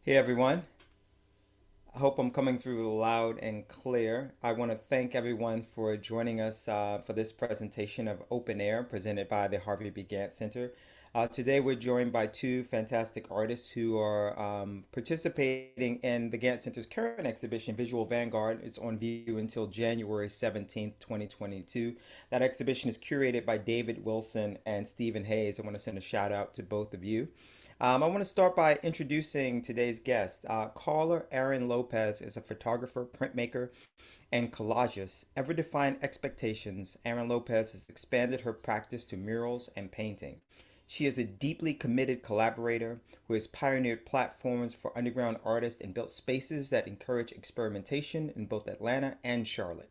Hey everyone, I hope I'm coming through loud and clear. I want to thank everyone for joining us for this presentation of Open Air presented by the Harvey B. Gantt Center. Today we're joined by two fantastic artists who are participating in the Gantt Center's current exhibition, Visual Vanguard. It's on view until January 17th, 2022. That exhibition is curated by David Wilson and Stephen Hayes. I want to send a shout out to both of you. I want to start by introducing today's guest. Carla Aaron-Lopez is a photographer, printmaker, and collagist. Ever defying expectations, Aaron-Lopez has expanded her practice to murals and painting. She is a deeply committed collaborator who has pioneered platforms for underground artists and built spaces that encourage experimentation in both Atlanta and Charlotte.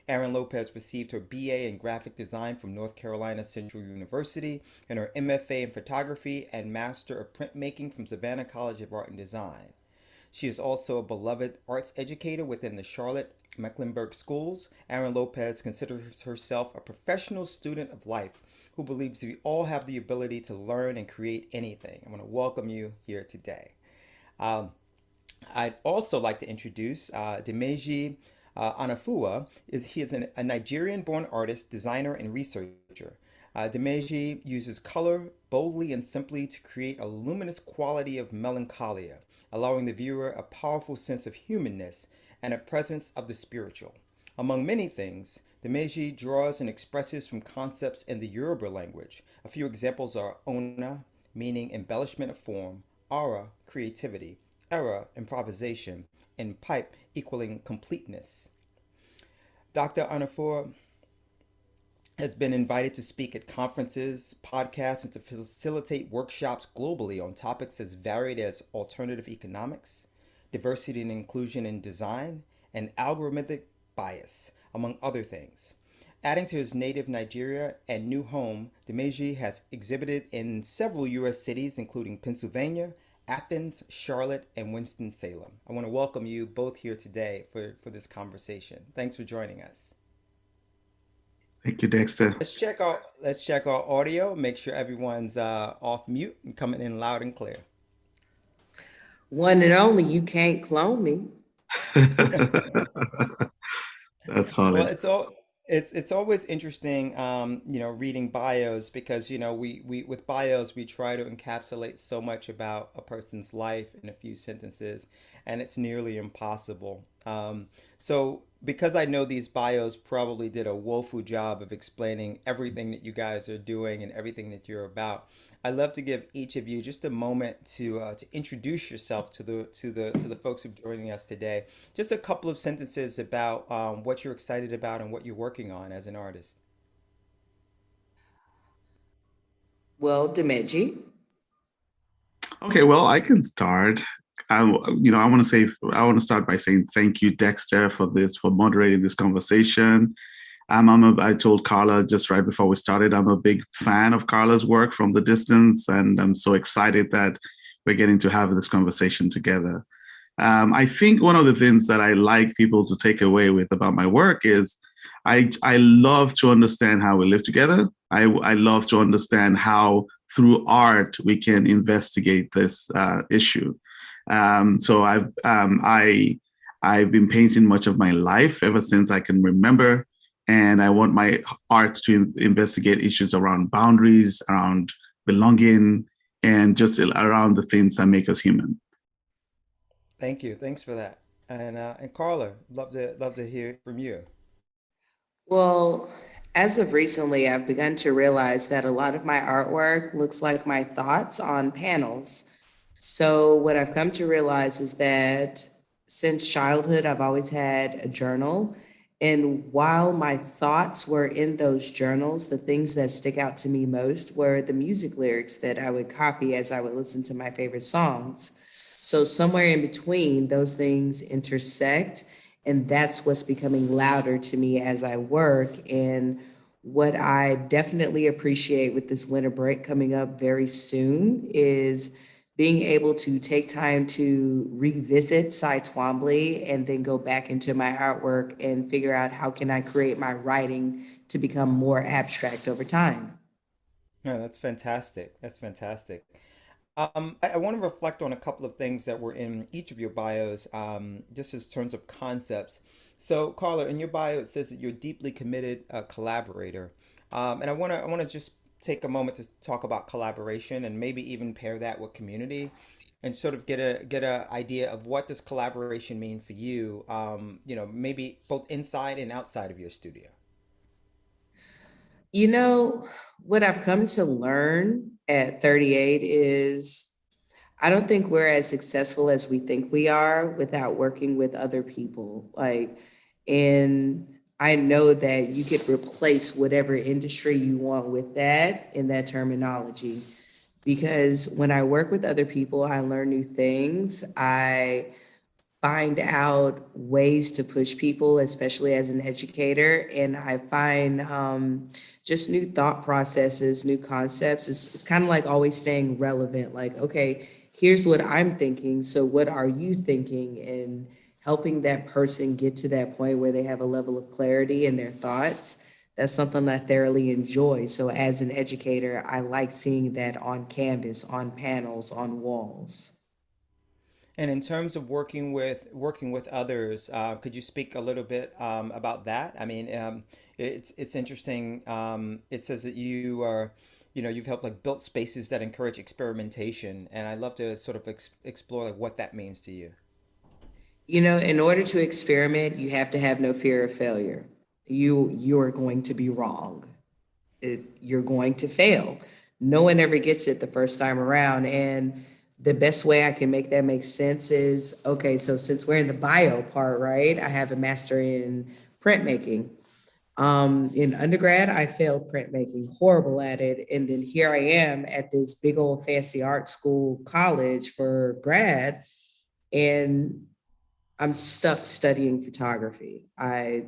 Aaron-Lopez received her BA in graphic design from North Carolina Central University and her MFA in photography and Master of Printmaking from Savannah College of Art and Design. She is also a beloved arts educator within the Charlotte Mecklenburg schools. Aaron-Lopez considers herself a professional student of life who believes we all have the ability to learn and create anything. I want to welcome you here today. Um, I'd also like to introduce Dimeji Onafuwa. He is a Nigerian-born artist, designer, and researcher. Dimeji uses color boldly and simply to create a luminous quality of melancholia, allowing the viewer a powerful sense of humanness and a presence of the spiritual. Among many things, Dimeji draws and expresses from concepts in the Yoruba language. A few examples are ona, meaning embellishment of form, ara, creativity, era, improvisation, and pipe equaling completeness. Dr. Onafuwa has been invited to speak at conferences, podcasts, and to facilitate workshops globally on topics as varied as alternative economics, diversity and inclusion in design, and algorithmic bias, among other things. Adding to his native Nigeria and new home, Dimeji has exhibited in several U.S. cities, including Pennsylvania, Athens, Charlotte, and Winston-Salem. I want to welcome you both here today for this conversation. Thanks for joining us. Thank you, Dexter. Let's check our audio. Make sure everyone's off mute and coming in loud and clear. One and only, you can't clone me. That's Well, solid. it's always interesting, reading bios because we with bios we try to encapsulate so much about a person's life in a few sentences, and it's nearly impossible. So because I know these bios probably did a woeful job of explaining everything that you guys are doing and everything that you're about, I'd love to give each of you just a moment to introduce yourself to the folks who are joining us today. Just a couple of sentences about what you're excited about and what you're working on as an artist. Well, Dimeji. Okay, well, I can start. I, I want to I want to start by saying thank you, Dexter, for moderating this conversation. I told Carla just right before we started, I'm a big fan of Carla's work from the distance, and I'm so excited that we're getting to have this conversation together. I think one of the things that I like people to take away with about my work is I love to understand how we live together. I love to understand how through art we can investigate this issue. So I've been painting much of my life ever since I can remember, and I want my art to investigate issues around boundaries, around belonging, and just around the things that make us human. Thank you. Thanks for that. And Carla, love to hear from you. Well, as of recently, I've begun to realize that a lot of my artwork looks like my thoughts on panels. So, what I've come to realize is that since childhood, I've always had a journal. And while my thoughts were in those journals, the things that stick out to me most were the music lyrics that I would copy as I would listen to my favorite songs. So, somewhere in between, those things intersect. And that's what's becoming louder to me as I work. And what I definitely appreciate with this winter break coming up very soon is being able to take time to revisit Cy Twombly and then go back into my artwork and figure out how can I create my writing to become more abstract over time. Yeah, that's fantastic. That's fantastic. I want to reflect on a couple of things that were in each of your bios, just as terms of concepts. So, Carla, in your bio, it says that you're a deeply committed collaborator, and I want to just take a moment to talk about collaboration and maybe even pair that with community, and sort of get a idea of what does collaboration mean for you. Maybe both inside and outside of your studio. You know, what I've come to learn at 38 is I don't think we're as successful as we think we are without working with other people. And I know that you could replace whatever industry you want with that in that terminology. Because when I work with other people, I learn new things. I find out ways to push people, especially as an educator. And I find just new thought processes, new concepts. It's kind of like always staying relevant. Like, okay, here's what I'm thinking. So, what are you thinking? And helping that person get to that point where they have a level of clarity in their thoughts. That's something I thoroughly enjoy. So, as an educator, I like seeing that on canvas, on panels, on walls. And in terms of working with others, could you speak a little bit about that? I mean, it's interesting. It says that you've helped like built spaces that encourage experimentation, and I'd love to sort of explore like what that means to you. In order to experiment, you have to have no fear of failure. You are going to be wrong. You're going to fail. No one ever gets it the first time around. And the best way I can make that make sense is okay, so since we're in the bio part, right? I have a master in printmaking. In undergrad, I failed printmaking, horrible at it. And then here I am at this big old fancy art school college for grad, and I'm stuck studying photography. I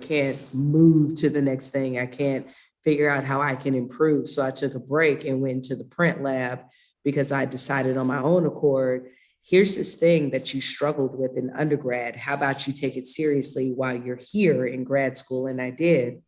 can't move to the next thing. I can't figure out how I can improve. So I took a break and went into the print lab because I decided on my own accord, here's this thing that you struggled with in undergrad. How about you take it seriously while you're here in grad school? And I did.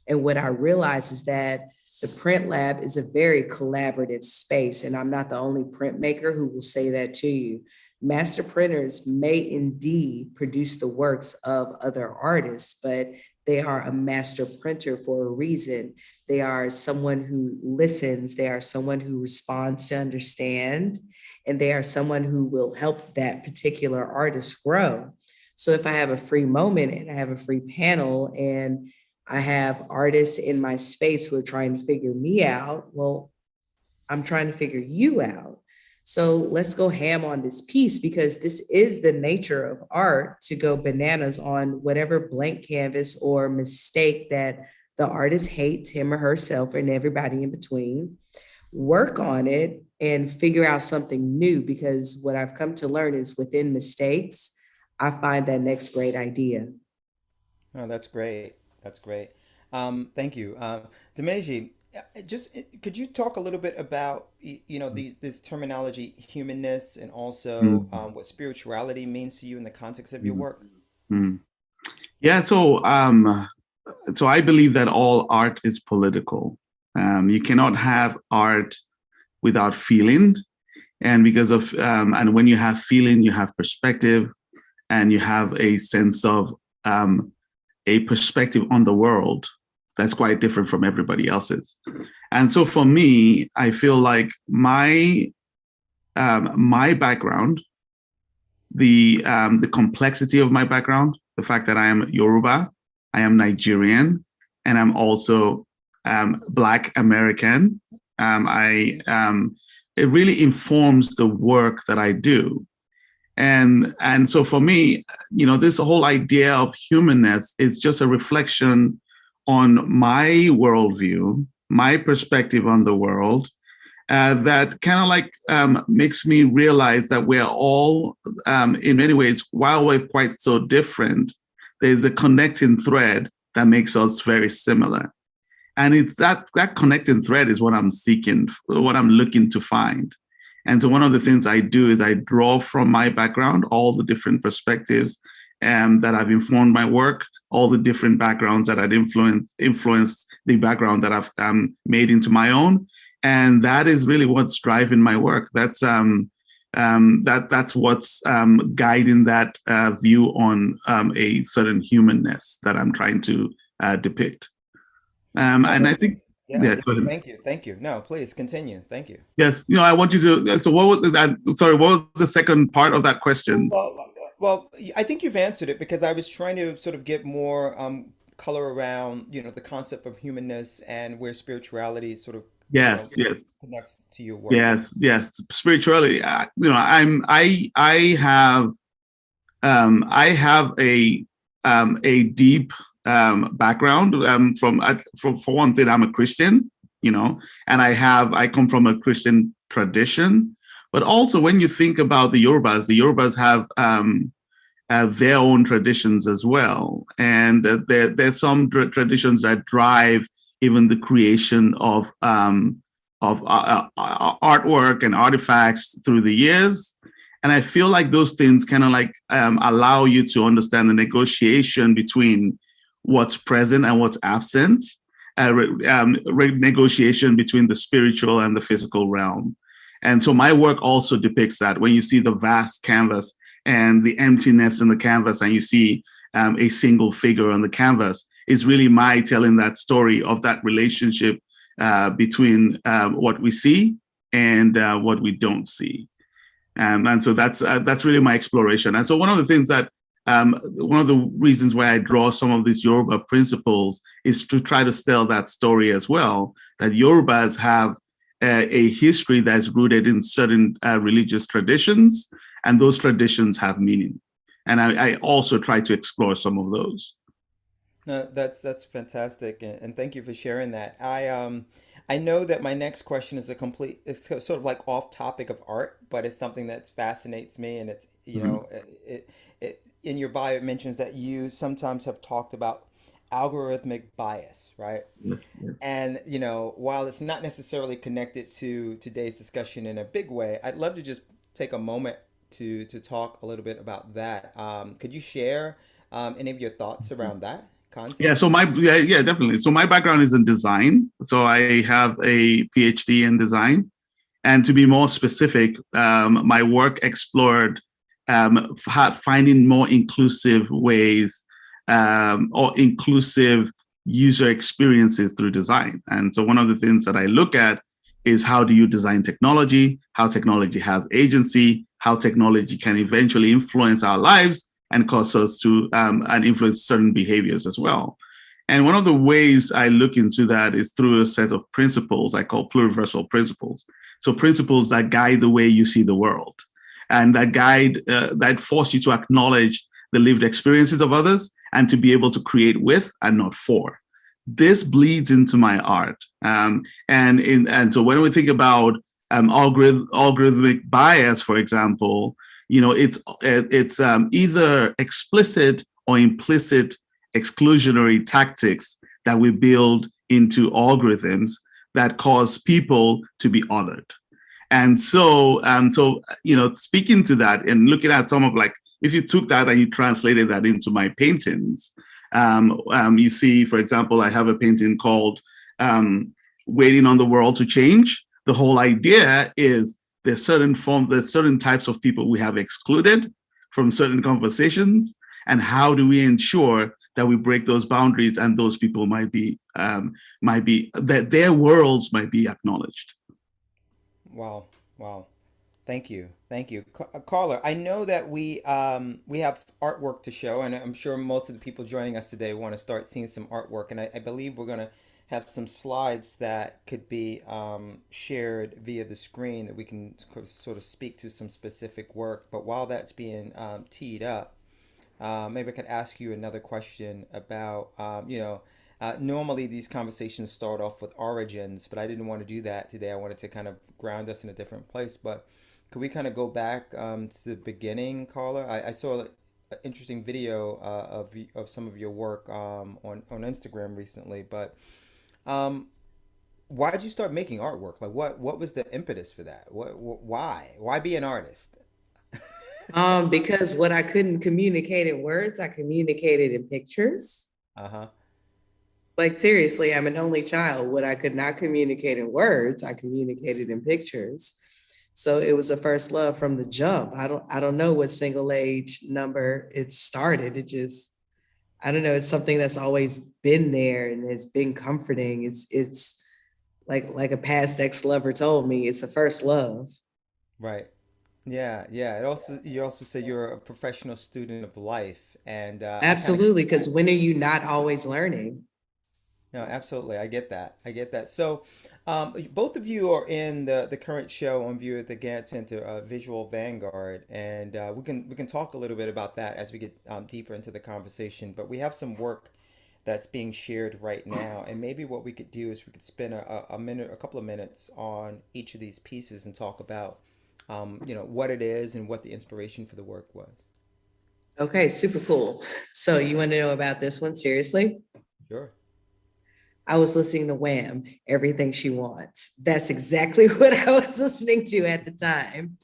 And what I realized is that the print lab is a very collaborative space. And I'm not the only printmaker who will say that to you. Master printers may indeed produce the works of other artists, but they are a master printer for a reason. They are someone who listens, they are someone who responds to understand, and they are someone who will help that particular artist grow. So if I have a free moment and I have a free panel and I have artists in my space who are trying to figure me out. Well, I'm trying to figure you out. So let's go ham on this piece because this is the nature of art to go bananas on whatever blank canvas or mistake that the artist hates him or herself and everybody in between. Work on it and figure out something new because what I've come to learn is within mistakes, I find that next great idea. Oh, that's great. That's great. Thank you. Dimeji, could you talk a little bit about these this terminology, humanness, and also Mm, what spirituality means to you in the context of your mm, work? mm. Yeah, so I believe that all art is political. You cannot have art without feeling, and and when you have feeling, you have perspective, and you have a sense of um, a perspective on the world that's quite different from everybody else's. And so for me, I feel like my background, the complexity of my background, the fact that I am Yoruba, I am Nigerian, and I'm also Black American. I It really informs the work that I do. And so for me, this whole idea of humanness is just a reflection on my worldview, my perspective on the world, that kind of like makes me realize that we're all, in many ways, while we're quite so different, there's a connecting thread that makes us very similar. And it's that connecting thread is what I'm seeking, what I'm looking to find. And so one of the things I do is I draw from my background all the different perspectives that have informed my work, all the different backgrounds that had influenced the background that I've made into my own. And that is really what's driving my work. That's what's guiding that view on a certain humanness that I'm trying to depict. No, And I think, yeah. yeah, go ahead. Thank you. Thank you. No, please continue. Thank you. Yes, I want you to. So, what was that? Sorry, what was the second part of that question? Well, I think you've answered it because I was trying to sort of get more color around, the concept of humanness and where spirituality sort of, Yes, yes, connects to your work. yes, yes. Spirituality. I have a deep background. For one thing, I'm a Christian, and I come from a Christian tradition. But also, when you think about the Yorubas have their own traditions as well, and there's some traditions that drive even the creation of artwork and artifacts through the years. And I feel like those things kind of like allow you to understand the negotiation between what's present and what's absent, negotiation between the spiritual and the physical realm. And so my work also depicts that. When you see the vast canvas and the emptiness in the canvas, and you see a single figure on the canvas, is really my telling that story of that relationship between what we see and what we don't see. And so that's really my exploration. And so one of the reasons why I draw some of these Yoruba principles is to try to tell that story as well, that Yorubas have a history that's rooted in certain religious traditions, and those traditions have meaning. And I also try to explore some of those. No, that's fantastic, and thank you for sharing that. I know that my next question is it's sort of like off topic of art, but it's something that fascinates me, and it's Mhm. it in your bio it mentions that you sometimes have talked about algorithmic bias, right? Yes, yes. And while it's not necessarily connected to today's discussion in a big way, I'd love to just take a moment to talk a little bit about that. Could you share any of your thoughts around that Yeah, concept? so yeah, definitely. So my background is in design. So I have a PhD in design. And to be more specific, my work explored finding more inclusive ways or inclusive user experiences through design. And so one of the things that I look at is how do you design technology, how technology has agency, how technology can eventually influence our lives and cause us to and influence certain behaviors as well. And one of the ways I look into that is through a set of principles I call pluriversal principles. So principles that guide the way you see the world, and that force you to acknowledge the lived experiences of others and to be able to create with and not for. This bleeds into my art, and so when we think about algorithmic bias, for example, it's either explicit or implicit exclusionary tactics that we build into algorithms that cause people to be othered. And so speaking to that and looking at some of like, if you took that and you translated that into my paintings, you see, for example, I have a painting called "Waiting on the World to Change." The whole idea is there's certain types of people we have excluded from certain conversations, and how do we ensure that we break those boundaries and those people might be that their worlds might be acknowledged. Wow, wow. Thank you, thank you, Carla. I know that we have artwork to show, and I'm sure most of the people joining us today want to start seeing some artwork. And I believe we're gonna have some slides that could be shared via the screen that we can sort of speak to some specific work. But while that's being teed up, maybe I could ask you another question about, normally these conversations start off with origins, but I didn't want to do that today. I wanted to kind of ground us in a different place. But could we kind of go back to the beginning, Carla? I saw an interesting video of some of your work on Instagram recently. But um, why did you start making artwork? Like, what was the impetus for that? Why be an artist? Because what I couldn't communicate in words, I communicated in pictures. Uh-huh. Like seriously, I'm an only child. What I could not communicate in words, I communicated in pictures. So it was a first love from the jump. I don't know what single age number it started. It just I don't know, it's something that's always been there and has been comforting. It's like a past ex-lover told me, it's a first love. Right. Yeah, yeah. It also you also say you're a professional student of life, and I kind of Absolutely, because when are you not always learning? no, absolutely. I get that. I get that. So, both of you are in the current show on view at the Gantt Center, Visual Vanguard, and we can talk a little bit about that as we get deeper into the conversation. But we have some work that's being shared right now, and maybe what we could do is we could spend a minute, a couple of minutes on each of these pieces and talk about, what it is and what the inspiration for the work was. Okay, super cool. So you want to know about this one? Seriously? Sure. I was listening to Wham, Everything She Wants. That's exactly what I was listening to at the time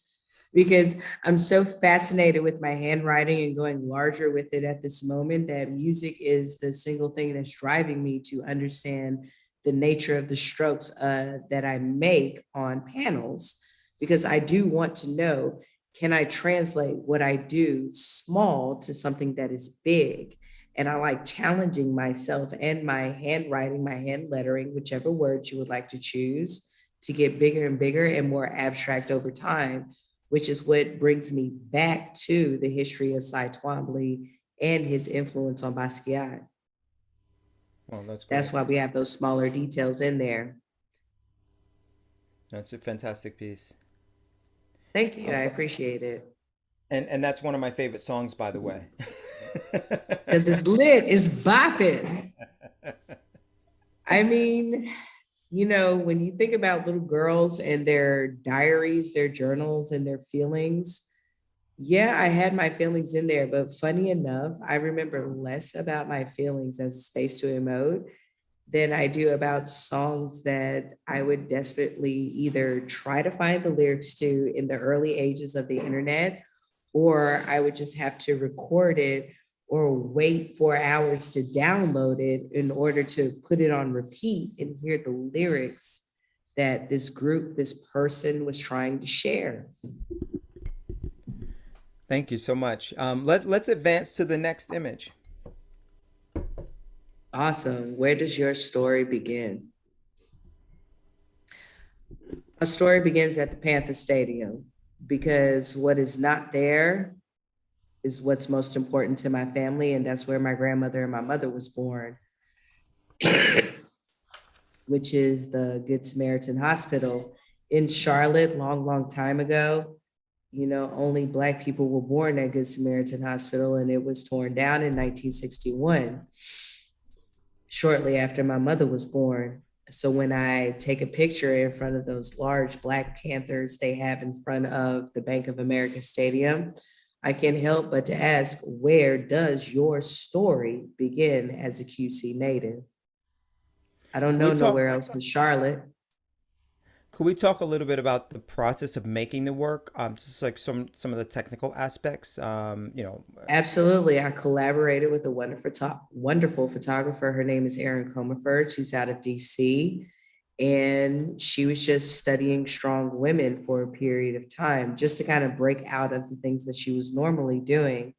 because I'm so fascinated with my handwriting and going larger with it at this moment that music is the single thing that's driving me to understand the nature of the strokes that I make on panels because I do want to know, can I translate what I do small to something that is big? And I like challenging myself and my handwriting, my hand lettering, whichever words you would like to choose, to get bigger and bigger and more abstract over time, which is what brings me back to the history of Cy Twombly and his influence on Basquiat. Well, that's That's great. why we have those smaller details in there. That's a fantastic piece. Thank you. I Um, appreciate it. and that's one of my favorite songs, by the way. Because it's lit, it's bopping. I mean, when you think about little girls and their diaries, their journals, and their feelings, yeah, I had my feelings in there, but funny enough, I remember less about my feelings as a space to emote than I do about songs that I would desperately either try to find the lyrics to in the early ages of the internet, or I would just have to record it or wait 4 hours to download it in order to put it on repeat and hear the lyrics that this group, this person was trying to share. Thank you so much. Let's advance to the next image. Awesome. Where does your story begin? My story begins at the Panther Stadium because what is not there is what's most important to my family, and that's where my grandmother and my mother was born, which is the Good Samaritan Hospital in Charlotte, long, long time ago. Only Black people were born at Good Samaritan Hospital, and it was torn down in 1961, shortly after my mother was born. So when I take a picture in front of those large Black Panthers they have in front of the Bank of America Stadium, I can't help but to ask, where does your story begin as a QC native? I don't Could we know talk? nowhere else but Charlotte. Could we talk a little bit about the process of making the work? Just like some of the technical aspects. Absolutely. I collaborated with a wonderful photographer. Her name is Erin Comerford. She's out of DC. And she was just studying strong women for a period of time, just to kind of break out of the things that she was normally doing.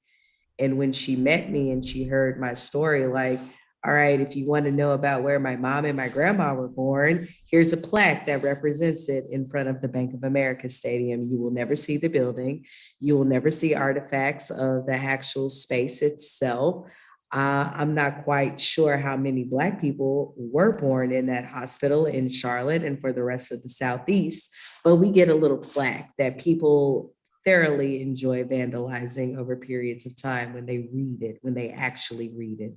And when she met me and she heard my story, like, all right, if you want to know about where my mom and my grandma were born, here's a plaque that represents it in front of the Bank of America Stadium. You will never see the building. You will never see artifacts of the actual space itself. I'm not quite sure how many Black people were born in that hospital in Charlotte and for the rest of the Southeast, but we get a little plaque that people thoroughly enjoy vandalizing over periods of time when they read it, when they actually read it.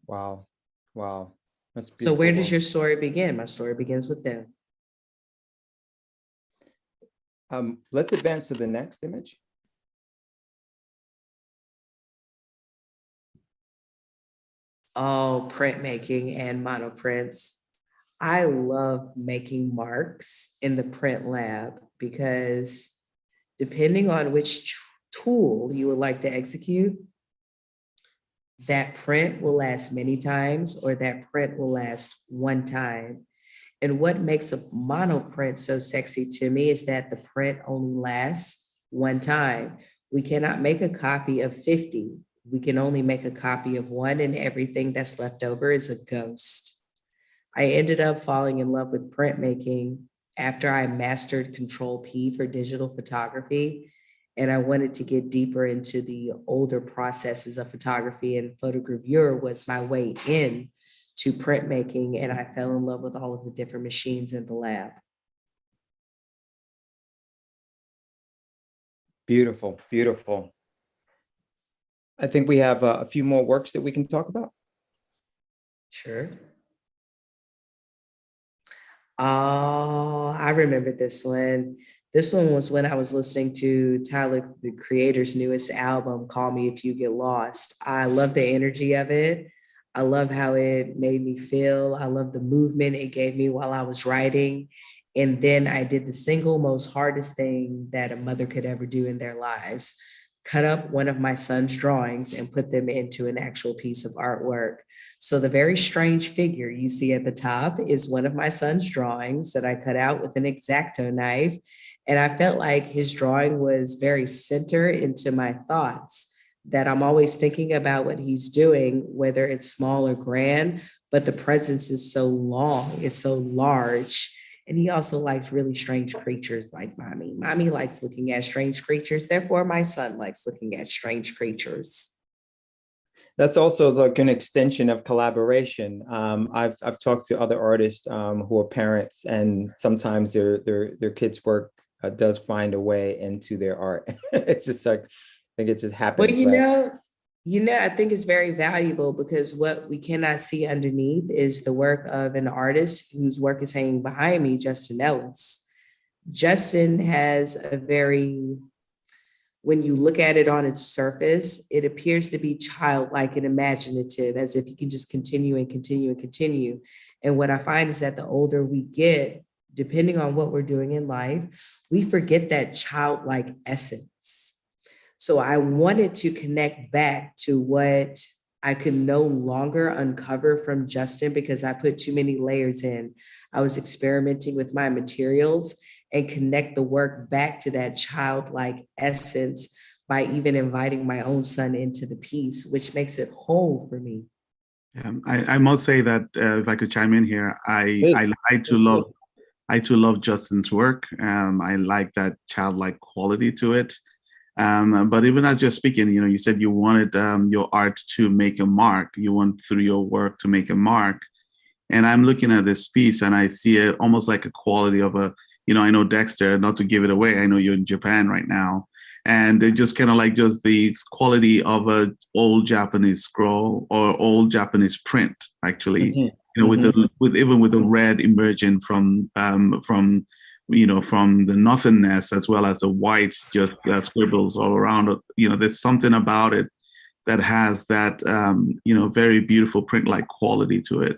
Wow, wow, that's So beautiful where does work. your story begin? My story begins with them. Let's advance to the next image. Oh, printmaking and monoprints. I love making marks in the print lab because depending on which tool you would like to execute, That print will last many times, or that print will last one time. And what makes a monoprint so sexy to me is that the print only lasts one time. We cannot make a copy of 50. We can only make a copy of one, and everything that's left over is a ghost. I ended up falling in love with printmaking after I mastered Control P for digital photography. And I wanted to get deeper into the older processes of photography, and photogravure was my way in to printmaking. And I fell in love with all of the different machines in the lab. Beautiful, beautiful. I think we have a few more works that we can talk about. Sure. Oh, I remember this one. This one was when I was listening to Tyler, the Creator's newest album, Call Me If You Get Lost. I love the energy of it. I love how it made me feel. I love the movement it gave me while I was writing. And then I did the single most hardest thing that a mother could ever do in their lives: cut up one of my son's drawings and put them into an actual piece of artwork. So the very strange figure you see at the top is one of my son's drawings that I cut out with an X-Acto knife. And I felt like his drawing was very center into my thoughts, that I'm always thinking about what he's doing, whether it's small or grand, but the presence is so long, it's so large. And he also likes really strange creatures like mommy. Mommy likes looking at strange creatures. Therefore, my son likes looking at strange creatures. That's also like an extension of collaboration. I've talked to other artists who are parents, and sometimes their kids' work does find a way into their art. It's just like, I think it just Well, happens, right? I think it's very valuable, because what we cannot see underneath is the work of an artist whose work is hanging behind me, Justin Ellis. Justin has a very, when you look at it on its surface, it appears to be childlike and imaginative, as if you can just continue and continue and continue. And what I find is that the older we get, depending on what we're doing in life, we forget that childlike essence. So I wanted to connect back to what I could no longer uncover from Justin, because I put too many layers in. I was experimenting with my materials, and connect the work back to that childlike essence by even inviting my own son into the piece, which makes it whole for me. I must say that if I could chime in here, Please, please do. I too love Justin's work. I like that childlike quality to it. But even as you're speaking, you said you wanted your art to make a mark. You want through your work to make a mark. And I'm looking at this piece and I see it almost like a quality of I know Dexter, not to give it away. I know you're in Japan right now. And it just kind of like just the quality of a old Japanese scroll or old Japanese print, actually, Mm-hmm. Mm-hmm. with the red emerging from the nothingness, as well as the white just scribbles all around it. There's something about it that has that very beautiful print-like quality to it.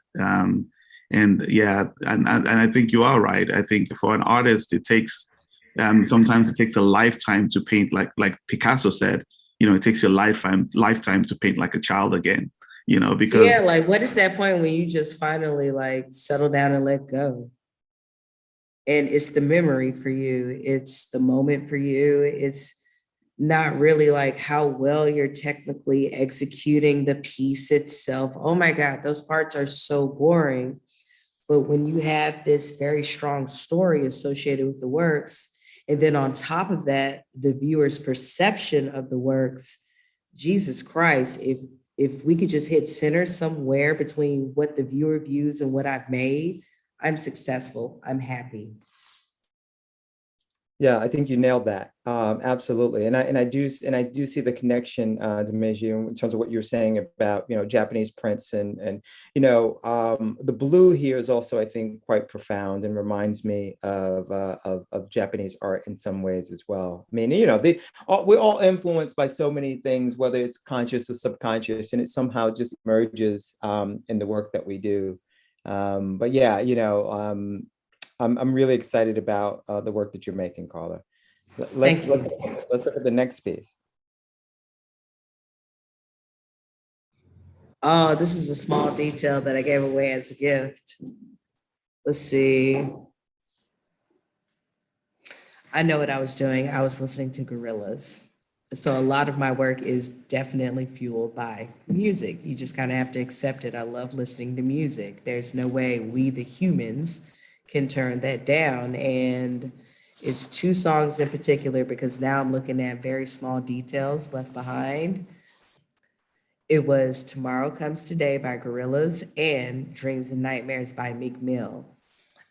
And yeah, and I think you are right. I think for an artist, it takes sometimes it takes a lifetime to paint, like Picasso said. It takes a lifetime to paint like a child again. Because Yeah, like what is that point when you just finally like settle down and let go? And it's the memory for you, it's the moment for you. It's not really like how well you're technically executing the piece itself. Oh my God, those parts are so boring. But when you have this very strong story associated with the works, and then on top of that, the viewer's perception of the works, Jesus Christ, if we could just hit center somewhere between what the viewer views and what I've made, I'm successful. I'm happy. Yeah, I think you nailed that. Absolutely. And I do see the connection, Dimeji, in terms of what you're saying about, Japanese prints and the blue here is also, I think, quite profound and reminds me of Japanese art in some ways as well. I mean, we're all influenced by so many things, whether it's conscious or subconscious, and it somehow just emerges in the work that we do. But yeah, I'm really excited about the work that you're making, Carla. Let's Thank let's you. let's look at the next piece. Oh, this is a small detail that I gave away as a gift. Let's see. I know what I was doing. I was listening to gorillas. So a lot of my work is definitely fueled by music. You just kind of have to accept it. I love listening to music. There's no way we, the humans, can turn that down. And it's two songs in particular because now I'm looking at very small details left behind. It was Tomorrow Comes Today by Gorillaz and Dreams and Nightmares by Meek Mill.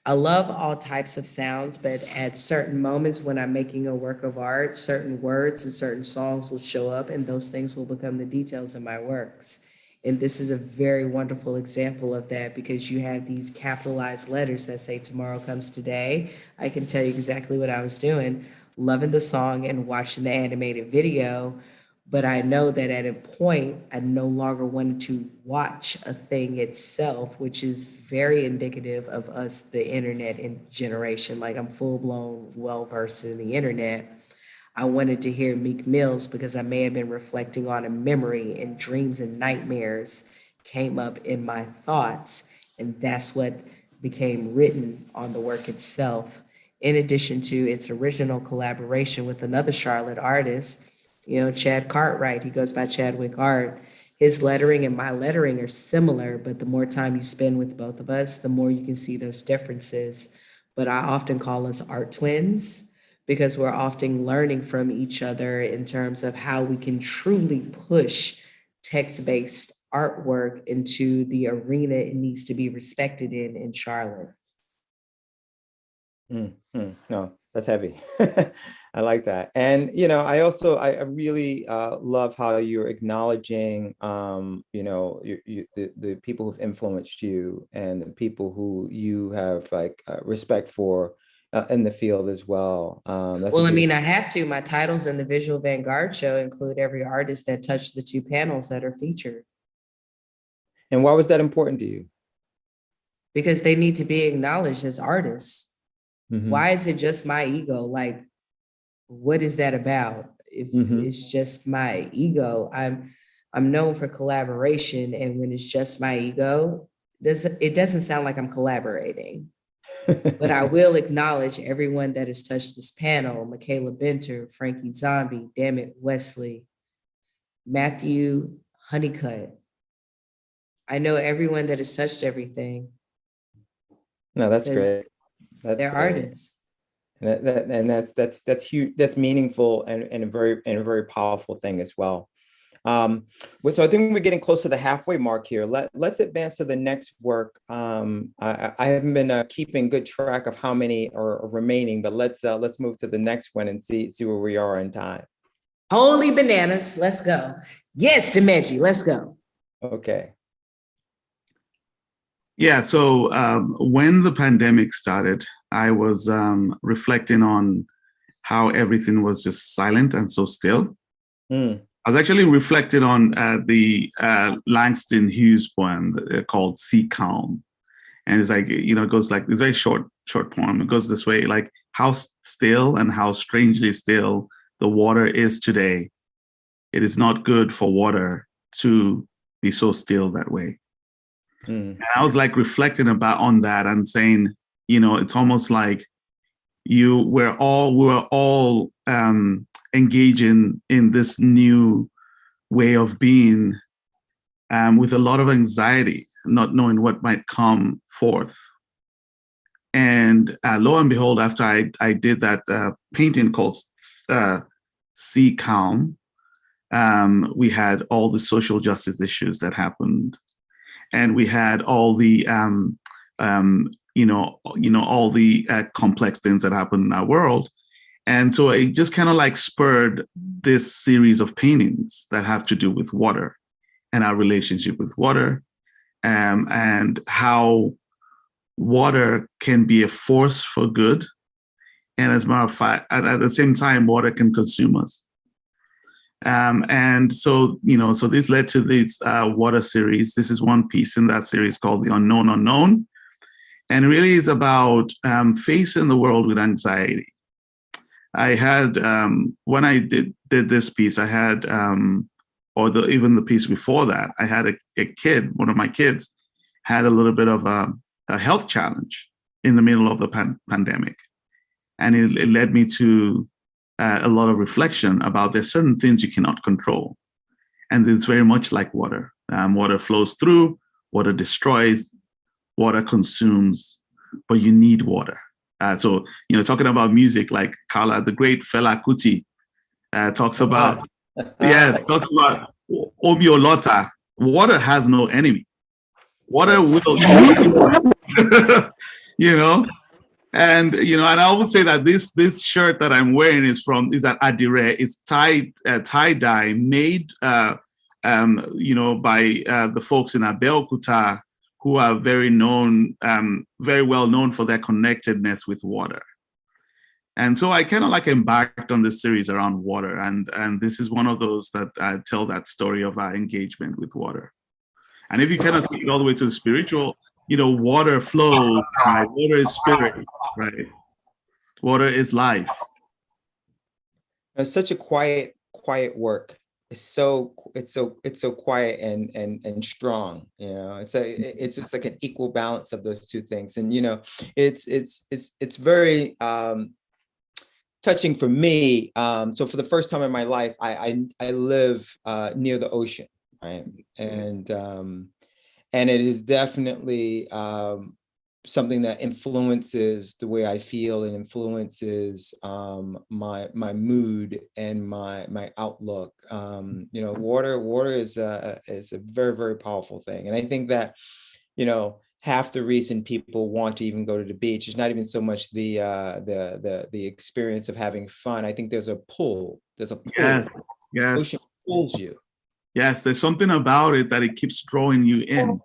I love all types of sounds, but at certain moments when I'm making a work of art, certain words and certain songs will show up, and those things will become the details of my works. And this is a very wonderful example of that because you have these capitalized letters that say Tomorrow Comes Today. I can tell you exactly what I was doing, loving the song and watching the animated video. But I know that at a point, I no longer wanted to watch a thing itself, which is very indicative of us, the internet and generation. Like I'm full blown, well versed in the internet. I wanted to hear Meek Mills because I may have been reflecting on a memory, and dreams and nightmares came up in my thoughts. And that's what became written on the work itself. In addition to its original collaboration with another Charlotte artist, Chad Cartwright, he goes by Chadwick Art. His lettering and my lettering are similar, but the more time you spend with both of us, the more you can see those differences. But I often call us art twins because we're often learning from each other in terms of how we can truly push text-based artwork into the arena it needs to be respected in Charlotte. No, that's heavy. I like that. And, I really love how you're acknowledging, the people who've influenced you and the people who you have like respect for in the field as well. That's a Well, I mean, beautiful. I have to. My titles in the Visual Vanguard show include every artist that touched the two panels that are featured And why was that important to you? because they need to be acknowledged as artists. Hmm. Why is it just my ego? Like, what is that about? If Hmm. it's just my ego, I'm known for collaboration, and when it's just my ego, it doesn't sound like I'm collaborating. But I will acknowledge everyone that has touched this panel: Michaela Benter, Frankie Zombie, Dammit Wesley, Matthew Honeycutt. I know everyone that has touched everything No, that's because great. That's they're great. artists. And that's huge. That's meaningful and a very powerful thing as well. So I think we're getting close to the halfway mark here. Let's advance to the next work. I haven't been keeping good track of how many are remaining, but let's move to the next one and see where we are in time. Holy bananas, let's go. Yes, Dimeji, let's go. Okay. Yeah, so when the pandemic started, I was reflecting on how everything was just silent and so still. Mm. I was actually reflecting on the Langston Hughes poem called Sea Calm. And it's like, it goes like, it's a very short poem. It goes this way, like how still and how strangely still the water is today. It is not good for water to be so still that way. Mm. And I was like reflecting on that and saying, it's almost like we're all engaging in this new way of being with a lot of anxiety, not knowing what might come forth. And lo and behold, after I did that painting called Sea Calm, we had all the social justice issues that happened, and we had all the all the complex things that happen in our world. And so it just kind of like spurred this series of paintings that have to do with water and our relationship with water, and how water can be a force for good. And as a matter of fact, at the same time, water can consume us. And so, so this led to this water series. This is one piece in that series called The Unknown Unknown. And really is about facing the world with anxiety. I had, when I did this piece, I had or even the piece before that, I had a kid, one of my kids had a little bit of a health challenge in the middle of the pandemic. And it led me to a lot of reflection about there's certain things you cannot control. And it's very much like water. Water flows through, water destroys, water consumes, but you need water. So, talking about music, like Carla, the great Fela Kuti talks about, talks about Omiolota. Water has no enemy. Water will, And and I would say that this shirt that I'm wearing is at Adire. It's tie dye made by the folks in Abeokuta, who are very well known for their connectedness with water. And so I kind of like embarked on this series around water, and this is one of those that I tell that story of our engagement with water. And if you kind of take it all the way to the spiritual, water flows, right? Water is spirit, right? Water is life. It's such a quiet work. It's so quiet and strong. It's just like an equal balance of those two things. And it's very touching for me. So for the first time in my life, I live near the ocean, right? And it is definitely something that influences the way I feel and influences my mood and my outlook. Water is a very, very powerful thing. And I think that, half the reason people want to even go to the beach is not even so much the experience of having fun. I think there's a pull. There's a pull. Yes. The ocean pulls you. Yes, there's something about it that it keeps drawing you in.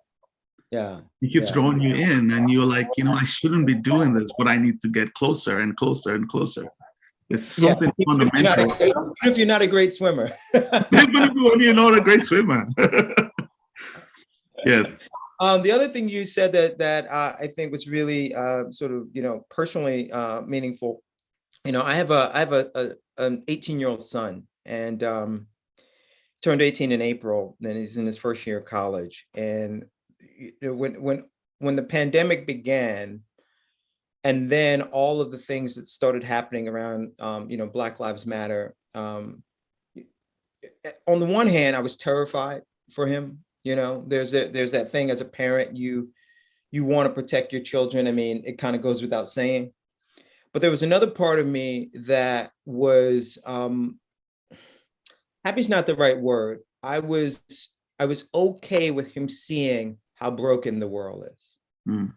Yeah. It keeps drawing you in, and you're like, I shouldn't be doing this, but I need to get closer and closer and closer. It's something fundamental. Even if you're not a great swimmer. Even if you're not a great swimmer. Yes. The other thing you said that I think was really sort of personally meaningful. I have an 18-year-old son, and turned 18 in April. Then he's in his first year of college. And when the pandemic began, and then all of the things that started happening around Black Lives Matter. On the one hand, I was terrified for him. There's that thing as a parent, you want to protect your children. I mean, it kind of goes without saying. But there was another part of me that was happy is not the right word. I was okay with him seeing how broken the world is. Mm.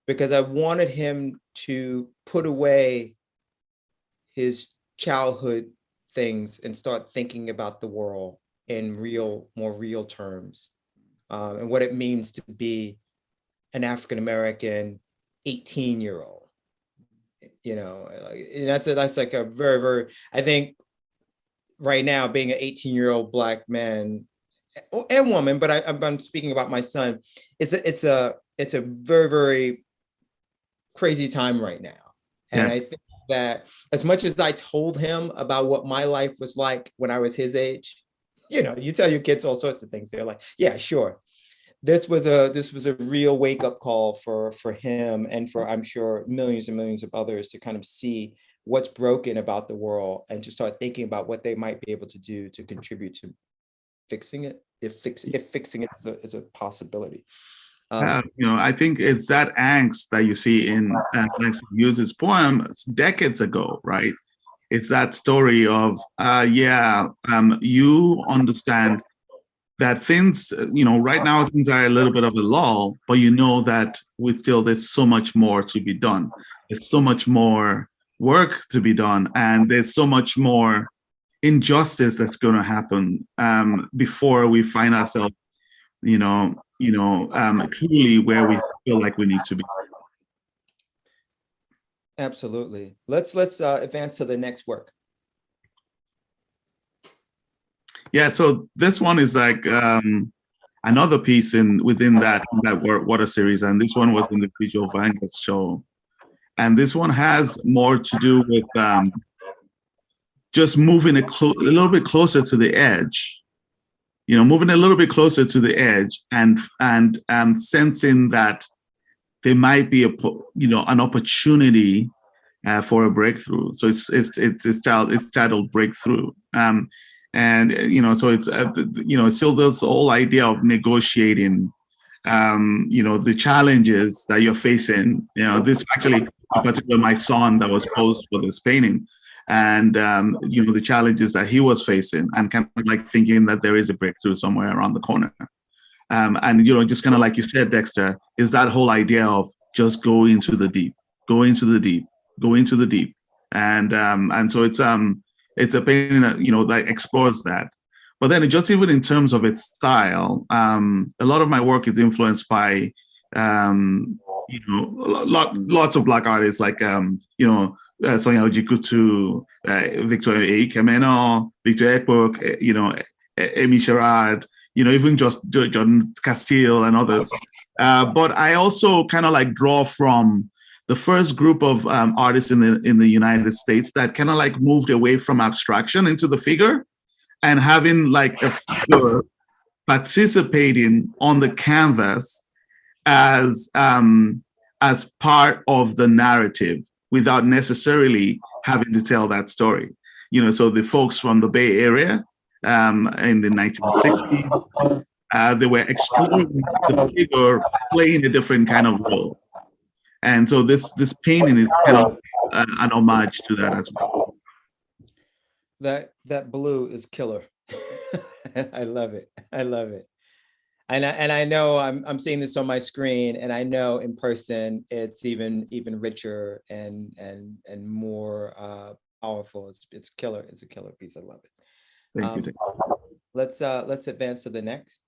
Because I wanted him to put away his childhood things and start thinking about the world in more real terms, and what it means to be an African-American 18-year-old. That's like a very, very, I think right now being an 18-year-old Black man and woman, but I'm speaking about my son, it's a very, very crazy time right now. And I think that as much as I told him about what my life was like when I was his age, you tell your kids all sorts of things. They're like, yeah, sure. This was a real wake up call for him, and for, I'm sure, millions and millions of others, to kind of see what's broken about the world and to start thinking about what they might be able to do to contribute to fixing it, if fixing it is a possibility. I think it's that angst that you see in Hughes's poem decades ago, right? It's that story of, you understand that things, right now things are a little bit of a lull, but that there's so much more to be done. There's so much more work to be done, and there's so much more injustice that's going to happen before we find ourselves, truly where we feel like we need to be. Absolutely. Let's advance to the next work. Yeah, so this one is like another piece within that water series, and this one was in the Visual Vanguard show, and this one has more to do with just moving a little bit closer to the edge moving a little bit closer to the edge and sensing that there might be an opportunity for a breakthrough. So it's titled Breakthrough. So it's still this whole idea of negotiating the challenges that you're facing. This actually, in particular, my son that was posed for this painting, and the challenges that he was facing, and kind of like thinking that there is a breakthrough somewhere around the corner. And just kind of like you said, Dexter, is that whole idea of just go into the deep, go into the deep, go into the deep, and so it's a painting that that explores that. But then just even in terms of its style, a lot of my work is influenced by lots of Black artists like Sonia Ojikutu, Victor Ekemeno, Victor Ekpok, Amy Sherrod, even just John Castile and others. But I also kind of like draw from the first group of artists in the United States that kind of like moved away from abstraction into the figure, and having like a figure participating on the canvas as part of the narrative without necessarily having to tell that story. So the folks from the Bay Area in the 1960s, they were exploring the figure playing a different kind of role. And so this painting is kind of an homage to that as well. That blue is killer. I love it. I love it. And I know I'm seeing this on my screen, and I know in person it's even richer and more powerful. It's killer. It's a killer piece. I love it. Thank you. Let's advance to the next.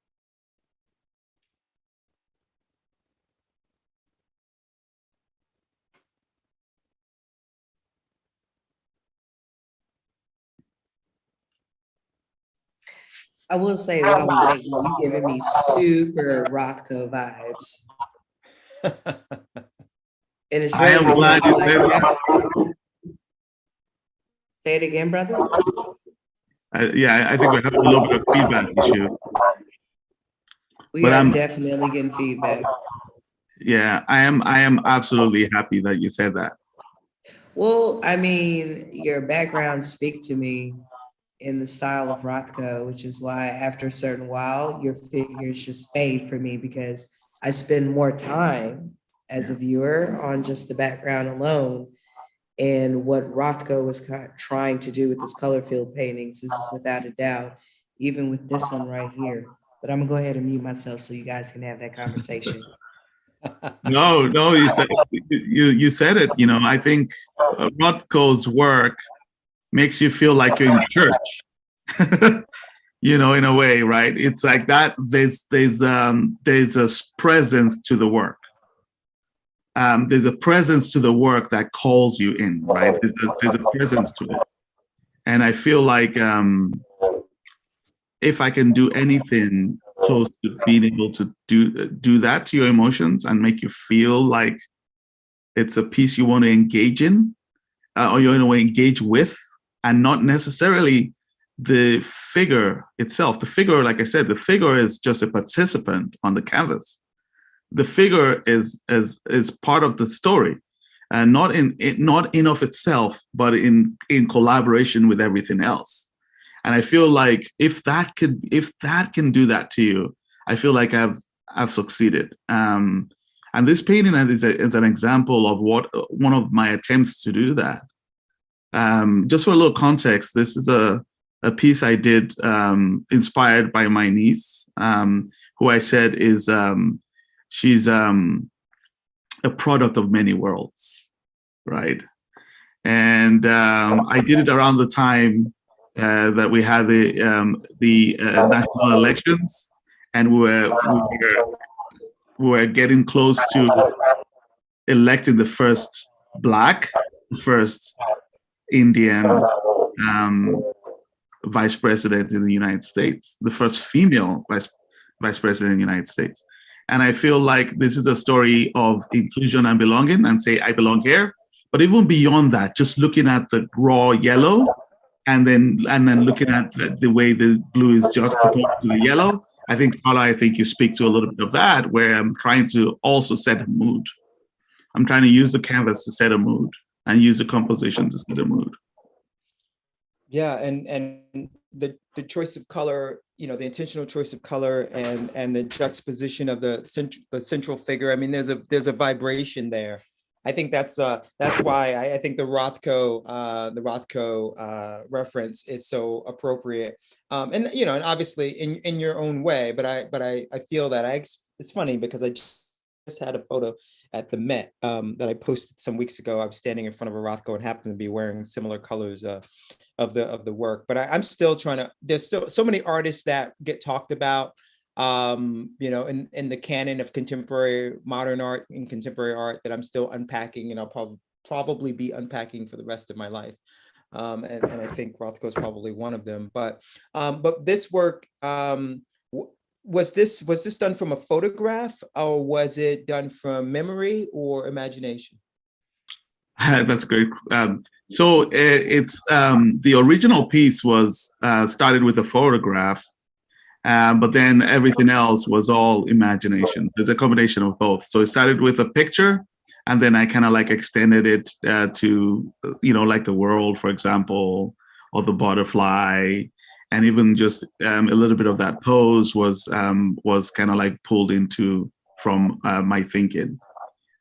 I will say while we wait, you're giving me super Rothko vibes. And it's really I am glad you said that. Say it again, brother. I think we have a little bit of feedback issue. We are definitely getting feedback. Yeah, I am absolutely happy that you said that. Well, I mean, your background speak to me in the style of Rothko, which is why after a certain while, your figures just fade for me, because I spend more time as a viewer on just the background alone. And what Rothko was trying to do with his color field paintings, this is without a doubt, even with this one right here. But I'm gonna go ahead and mute myself so you guys can have that conversation. No, you said it. I think Rothko's work makes you feel like you're in church. In a way, right? It's like that. There's a presence to the work. There's a presence to the work that calls you in, right? There's a presence to it, and I feel like if I can do anything close to being able to do that to your emotions and make you feel like it's a piece you want to engage in, or you in a way engage with, and not necessarily the figure itself. The figure, like I said, the figure is just a participant on the canvas. The figure is part of the story, and not in of itself, but in collaboration with everything else. And I feel like if that can do that to you, I feel like I've succeeded. And this painting is an example of one of my attempts to do that. Just for a little context, this is a piece I did inspired by my niece, who I said is she's a product of many worlds, right? And I did it around the time that we had the national elections, and we were getting close to electing the first Black, first Indian vice president in the United States, the first female vice president in the United States. And I feel like this is a story of inclusion and belonging, and say, I belong here. But even beyond that, just looking at the raw yellow and then looking at the way the blue is juxtaposed to the yellow. I think, Carla, I think you speak to a little bit of that, where I'm trying to also set a mood. I'm trying to use the canvas to set a mood and use the composition to set a mood. Yeah, and the choice of color, the intentional choice of color and the juxtaposition of the central figure. I mean, there's a vibration there. I think that's why I think the Rothko reference is so appropriate. And and obviously in your own way, but I feel that it's funny because I just had a photo at the Met that I posted some weeks ago. I was standing in front of a Rothko and happened to be wearing similar colors of the work. But I'm still trying to. There's still so many artists that get talked about, in the canon of contemporary modern art and contemporary art that I'm still unpacking, and I'll probably be unpacking for the rest of my life. And I think Rothko is probably one of them. But this work. Was this done from a photograph, or was it done from memory or imagination? That's great. So it's the original piece was started with a photograph, but then everything else was all imagination. It's a combination of both. So it started with a picture, and then I kind of like extended it to like the world, for example, or the butterfly. And even just a little bit of that pose was kind of like pulled into from my thinking,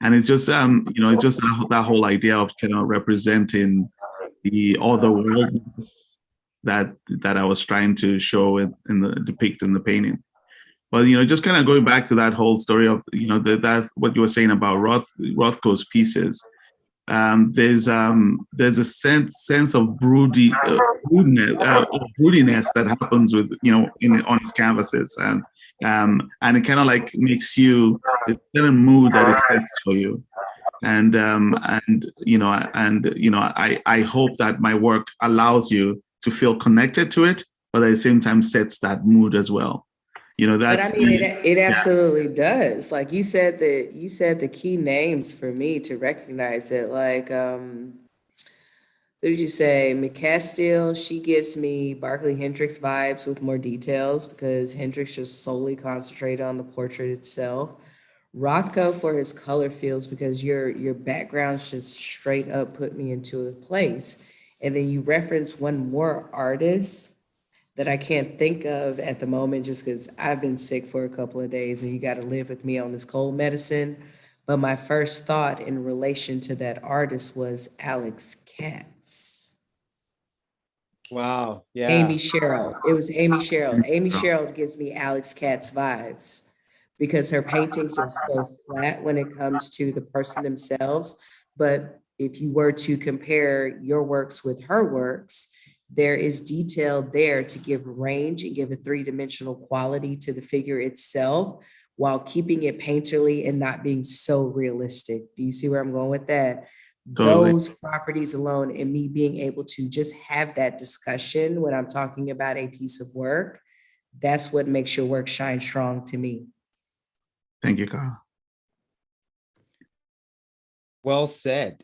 and it's just it's just that whole idea of kind of representing the other world that I was trying to show depict in the painting. But just kind of going back to that whole story of that what you were saying about Rothko's pieces. There's a sense of broodiness that happens with on his canvases, and it kind of like makes you a certain mood that it sets for you, and I hope that my work allows you to feel connected to it, but at the same time sets that mood as well. But I mean, it absolutely does. Like you said the key names for me to recognize it. Like, what did you say? McCastill, she gives me Barkley Hendricks vibes with more details because Hendricks just solely concentrated on the portrait itself. Rothko for his color fields because your backgrounds just straight up put me into a place. And then you reference one more artist that I can't think of at the moment just because I've been sick for a couple of days and you got to live with me on this cold medicine. But my first thought in relation to that artist was Alex Katz. Wow. Yeah. Amy Sherrill. It was Amy Sherrill. Amy Sherrill gives me Alex Katz vibes because her paintings are so flat when it comes to the person themselves. But if you were to compare your works with her works, there is detail there to give range and give a three-dimensional quality to the figure itself while keeping it painterly and not being so realistic. Do you see where I'm going with that? Totally. Those properties alone and me being able to just have that discussion when I'm talking about a piece of work, that's what makes your work shine strong to me. Thank you, Carl. Well said.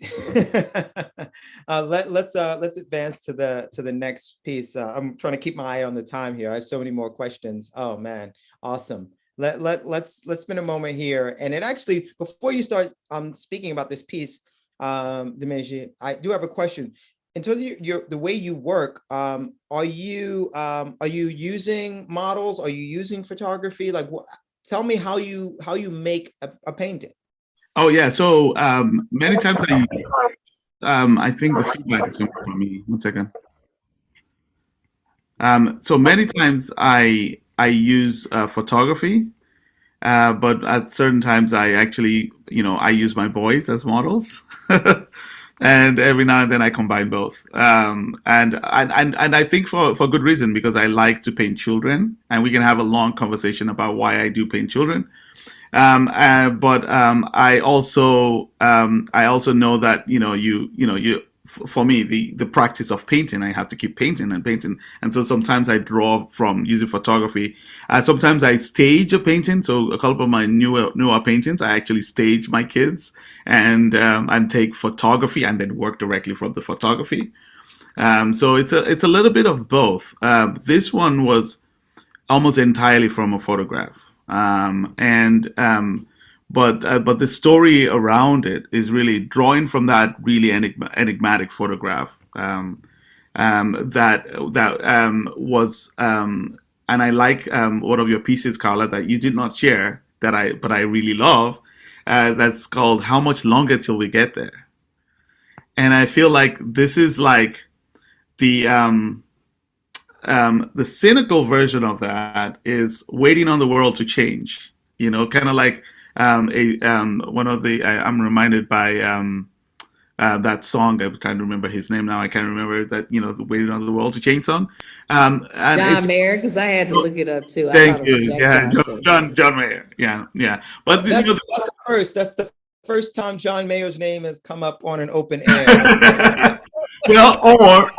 Let's advance to the next piece. I'm trying to keep my eye on the time here. I have so many more questions. Oh man, awesome. Let's spend a moment here. And it actually, before you start speaking about this piece, Dimeji, I do have a question. In terms of the way you work, are you using models? Are you using photography? Like, tell me how you make a painting. Oh yeah, so many times I think the feedback is coming from me. 1 second. So many times I use photography, but at certain times I actually I use my boys as models, and every now and then I combine both. And I think for good reason, because I like to paint children, and we can have a long conversation about why I do paint children. But I also know that for me the practice of painting, I have to keep painting and painting, and so sometimes I draw from using photography. Sometimes I stage a painting. So a couple of my newer paintings, I actually stage my kids and take photography and then work directly from the photography. So it's a little bit of both. This one was almost entirely from a photograph, and but the story around it is really drawing from that really enigmatic photograph, that was, and I like, one of your pieces, Carla, that you did not share, that I really love, that's called "How Much Longer Till We Get There," and I feel like this is like the the cynical version of that is waiting on the world to change. Kind of like, a one of the I'm reminded by, that song. I'm trying to remember his name now. I can't remember that. The "Waiting on the World to Change" song, and it's John Mayer, because I had to look it up too. I thank thought it was you. Jack Yeah, Johnson. John Mayer. Yeah, yeah. But That's that's a first. That's the first time John Mayer's name has come up on an open air. well,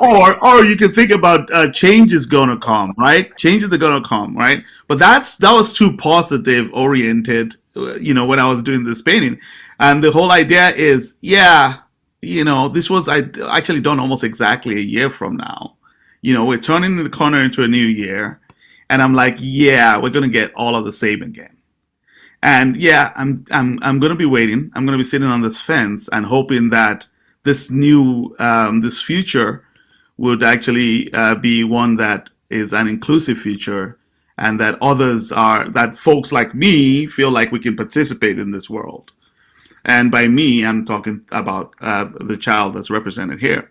or you can think about, change is gonna come, right? Changes are gonna come, right? But that was too positive oriented, when I was doing this painting, and the whole idea is, yeah, this was I actually done almost exactly a year from now. We're turning the corner into a new year, and I'm like, yeah, we're gonna get all of the same again. And yeah, I'm gonna be waiting. I'm gonna be sitting on this fence and hoping that this future would actually, be one that is an inclusive future, and that folks like me feel like we can participate in this world. And by me, I'm talking about, the child that's represented here.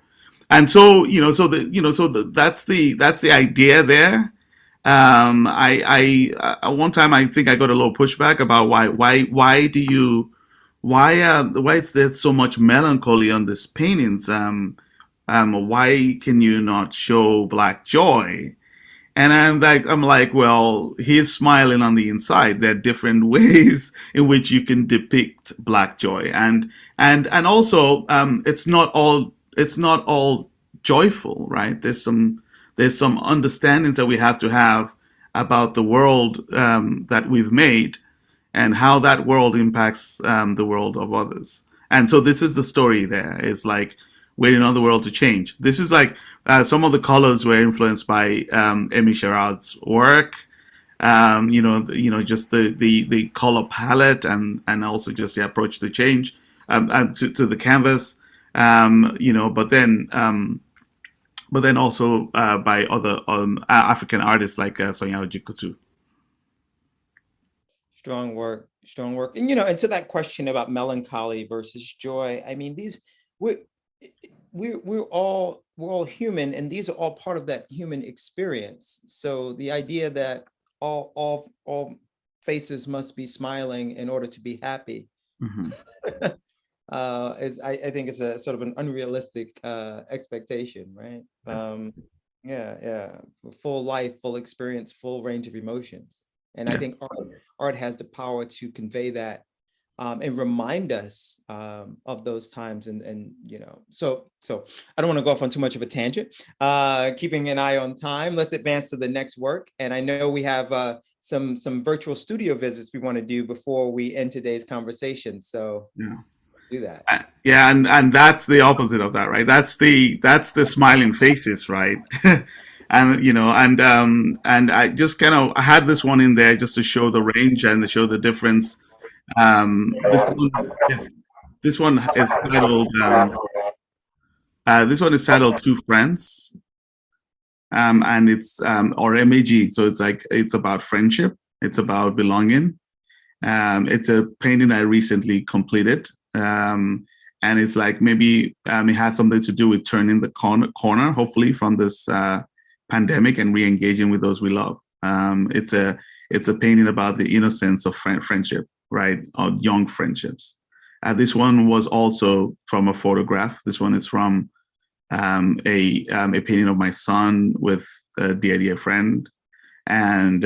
And so, that's the idea there. One time I think I got a little pushback about why is there so much melancholy on these paintings? Why can you not show black joy? And I'm like, well, he's smiling on the inside. There are different ways in which you can depict black joy, and also, it's not all joyful, right? There's some understandings that we have to have about the world, that we've made, and how that world impacts, the world of others. And so this is the story there. It's like waiting on the world to change. This is like, some of the colors were influenced by, Amy Sherrod's work. Just the color palette, and also just the approach to change, to the canvas. But then also, by other, African artists like, Sonia Ojikutu. Strong work, strong work. And to that question about melancholy versus joy, I mean, we're we're all human, and these are all part of that human experience. So the idea that all faces must be smiling in order to be happy, Hmm. is I think is a sort of an unrealistic expectation, right? Yes. Yeah, yeah. Full life, full experience, full range of emotions. And I Yeah. think art has the power to convey that, and remind us, of those times. So I don't want to go off on too much of a tangent. Keeping an eye on time, let's advance to the next work. And I know we have, some virtual studio visits we want to do before we end today's conversation. So Yeah. do that. Yeah, and that's the opposite of that, right? That's the smiling faces, right? And I just kind of I had this one in there just to show the range and to show the difference. Is this one is titled this one is titled Two Friends, and it's, or MAG, so it's like it's about friendship, it's about belonging. It's a painting I recently completed, and it's like maybe, it has something to do with turning the corner, hopefully, from this, pandemic, and re-engaging with those we love. It's a painting about the innocence of friendship, right? Or young friendships. This one was also from a photograph. This one is from, a painting of my son with a dear friend, and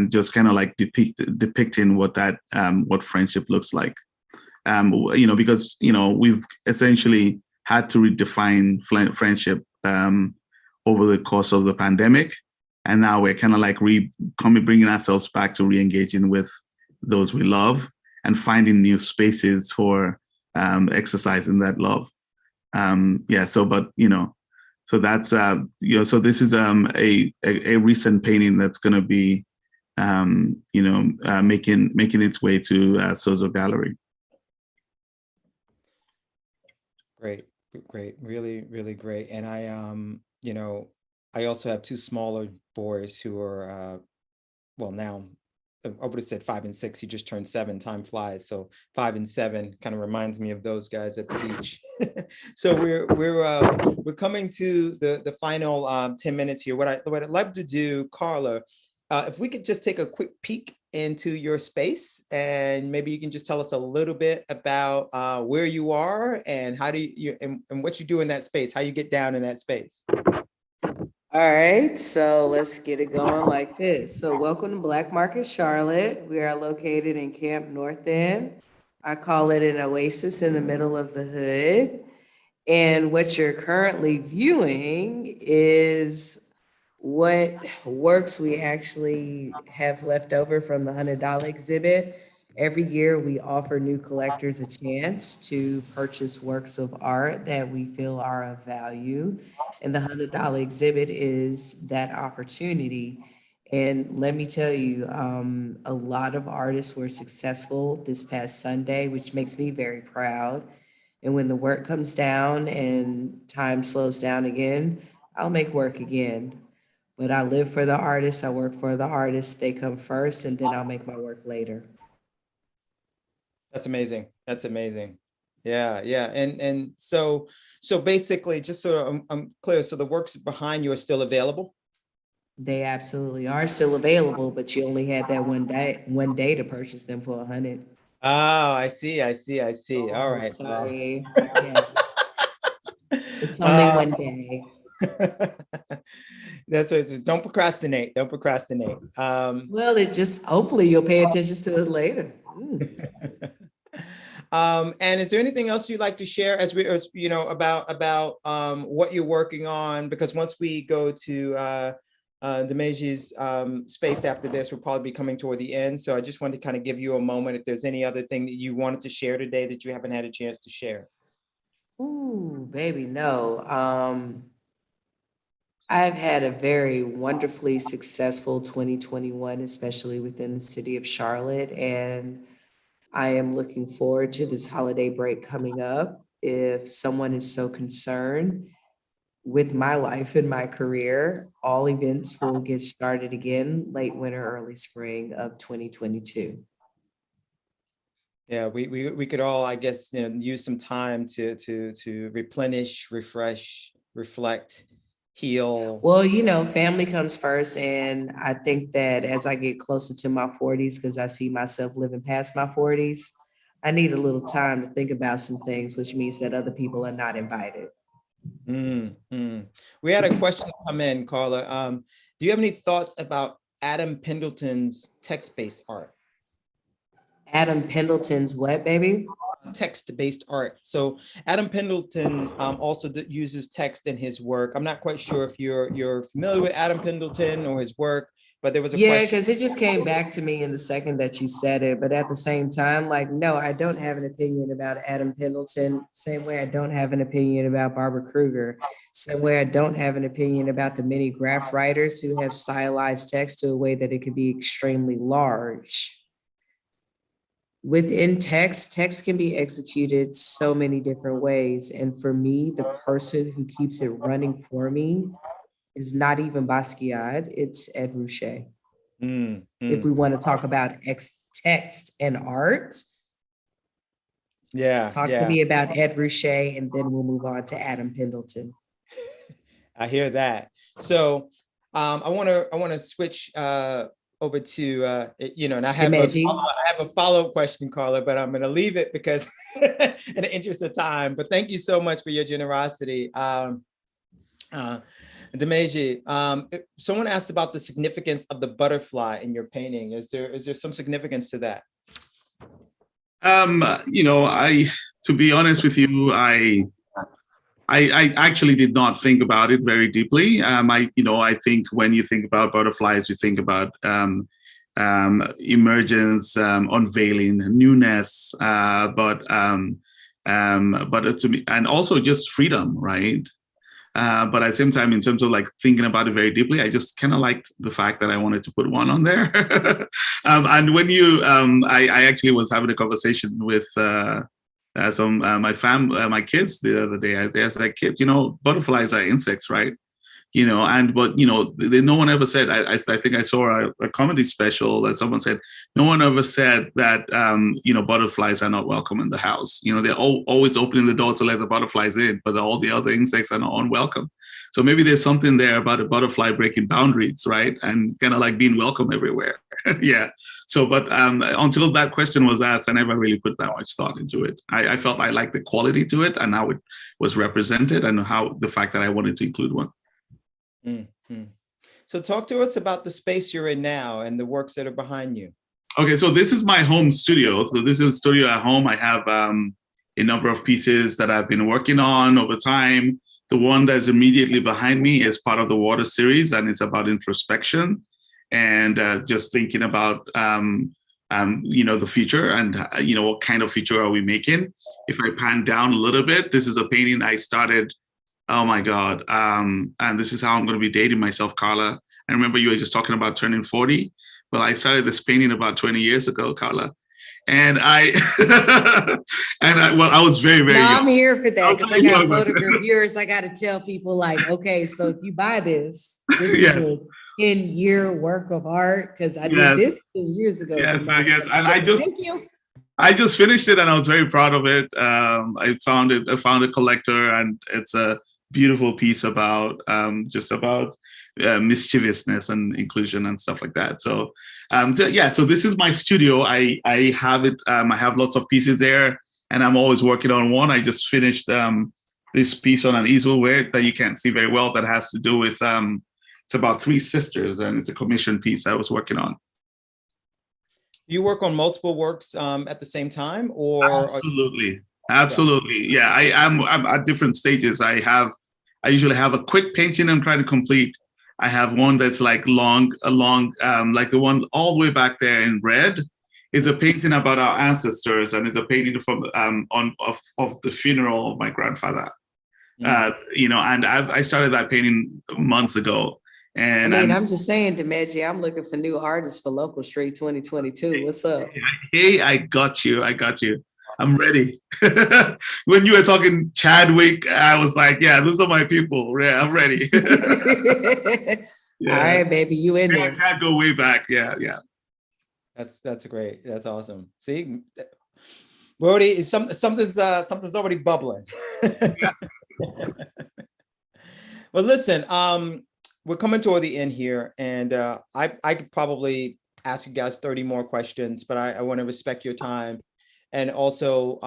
just kind of like depicting what friendship looks like. Because we've essentially had to redefine friendship, over the course of the pandemic, and now we're kind of like bringing ourselves back to re-engaging with those we love, and finding new spaces for, exercising that love. Yeah. So, but So that's so this is a recent painting that's going to be making its way to Sozo Gallery. Great, great, really, really great. And I also have two smaller boys who are well, now I would have said 5 and 6. He just turned 7. Time flies. So 5 and 7 kind of reminds me of those guys at the beach. So we're coming to the final 10 minutes here. What I'd like to do, Carla, if we could just take a quick peek into your space, and maybe you can just tell us a little bit about where you are and how do you and what you do in that space, how you get down in that space. All right, so let's get it going like this. So welcome to Black Market Charlotte. We are located in Camp North End. I call it an oasis in the middle of the hood. And what you're currently viewing is what works we actually have left over from the $100 exhibit. Every year, we offer new collectors a chance to purchase works of art that we feel are of value. And the $100 exhibit is that opportunity. And let me tell you, a lot of artists were successful this past Sunday, which makes me very proud. And when the work comes down and time slows down again, I'll make work again. But I live for the artists, I work for the artists. They come first, and then I'll make my work later. That's amazing. That's amazing. Yeah, yeah. And so basically, just so I'm clear, so the works behind you are still available? They absolutely are still available, but you only had that one day to purchase them for 100. Oh, I see. All Oh, right. Well. sorry. Yeah, it's only Uh, one day. that's what it says. Don't procrastinate. Don't procrastinate. Well, it just hopefully you'll pay attention to it later. And is there anything else you'd like to share as about what you're working on? Because once we go to Dimeji's space after this, we'll probably be coming toward the end. So I just wanted to kind of give you a moment if there's any other thing that you wanted to share today that you haven't had a chance to share. Ooh, baby, no. I've had a very wonderfully successful 2021, especially within the city of Charlotte, and I am looking forward to this holiday break coming up. If someone is so concerned with my life and my career, all events will get started again late winter, early spring of 2022. Yeah, we could all, I guess, use some time to replenish, refresh, reflect, heal. Well, family comes first. And I think that as I get closer to my 40s, because I see myself living past my 40s, I need a little time to think about some things, which means that other people are not invited. We had a question come in, Carla. Do you have any thoughts about Adam Pendleton's text-based art? Adam Pendleton's what, baby? Text-based art. So Adam Pendleton also uses text in his work. I'm not quite sure if you're familiar with Adam Pendleton or his work, but there was a Yeah, question. because it just came back to me in the second that you said it. But at the same time, like, no, I don't have an opinion about Adam Pendleton. Same way I don't have an opinion about Barbara Kruger. Same way I don't have an opinion about the many graph writers who have stylized text to a way that it can be extremely large. Within text can be executed so many different ways. And for me, the person who keeps it running for me is not even Basquiat, it's Ed Ruscha. If we want to talk about text and art, talk to me about Ed Ruscha, and then we'll move on to Adam Pendleton. I hear that. So I want to switch over to and I have a follow-up question, Carla, but I'm going to leave it because in the interest of time. But thank you so much for your generosity. Dimeji, someone asked about the significance of the butterfly in your painting. Is there some significance to that? To be honest with you, I actually did not think about it very deeply. I think when you think about butterflies, you think about emergence, unveiling, newness, but to me, and also just freedom, right? But at the same time, in terms of like thinking about it very deeply, I just kind of liked the fact that I wanted to put one on there. And when I actually was having a conversation with some my kids the other day. I was like, kids, butterflies are insects, right? But no one ever said. I think I saw a comedy special that someone said no one ever said that butterflies are not welcome in the house. They're always opening the door to let the butterflies in, but all the other insects are not unwelcome. So maybe there's something there about a butterfly breaking boundaries, right? And kind of like being welcome everywhere. Yeah. So, but until that question was asked, I never really put that much thought into it. I felt I liked the quality to it and how it was represented and how the fact that I wanted to include one. Mm-hmm. So talk to us about the space you're in now and the works that are behind you. Okay, so this is my home studio. So this is a studio at home. I have a number of pieces that I've been working on over time. The one that's immediately behind me is part of the water series, and it's about introspection and just thinking about the future and what kind of future are we making. If I pan down a little bit, this is a painting I started. Oh my God. And this is how I'm going to be dating myself, Carla. I remember you were just talking about turning 40. Well, I started this painting about 20 years ago, Carla. And I was very, very young. I'm here for that because I got photographers. I got to tell people like, okay, so if you buy this is a 10-year work of art because I did this 10 years ago. Yes. And thank you. I just finished it and I was very proud of it. I found a collector, and it's a beautiful piece about mischievousness and inclusion and stuff like that. So this is my studio. I have it. I have lots of pieces there, and I'm always working on one. I just finished this piece on an easel that you can't see very well. That has to do with it's about three sisters, and it's a commission piece I was working on. You work on multiple works at the same time, or absolutely. Yeah, I'm at different stages. I usually have a quick painting I'm trying to complete. I have one that's like long, like the one all the way back there in red. It's a painting about our ancestors, and it's a painting from of the funeral of my grandfather. And I started that painting months ago. And I'm just saying, Dimeji, I'm looking for new artists for Local Street 2022. What's up? Hey, I got you. I'm ready. When you were talking Chadwick, I was like, yeah, those are my people. Yeah, I'm ready. All right, baby, you in there. I can't go way back. Yeah. That's great. That's awesome. See, we're already something's already bubbling. Well, listen, we're coming toward the end here, and I could probably ask you guys 30 more questions, but I want to respect your time and also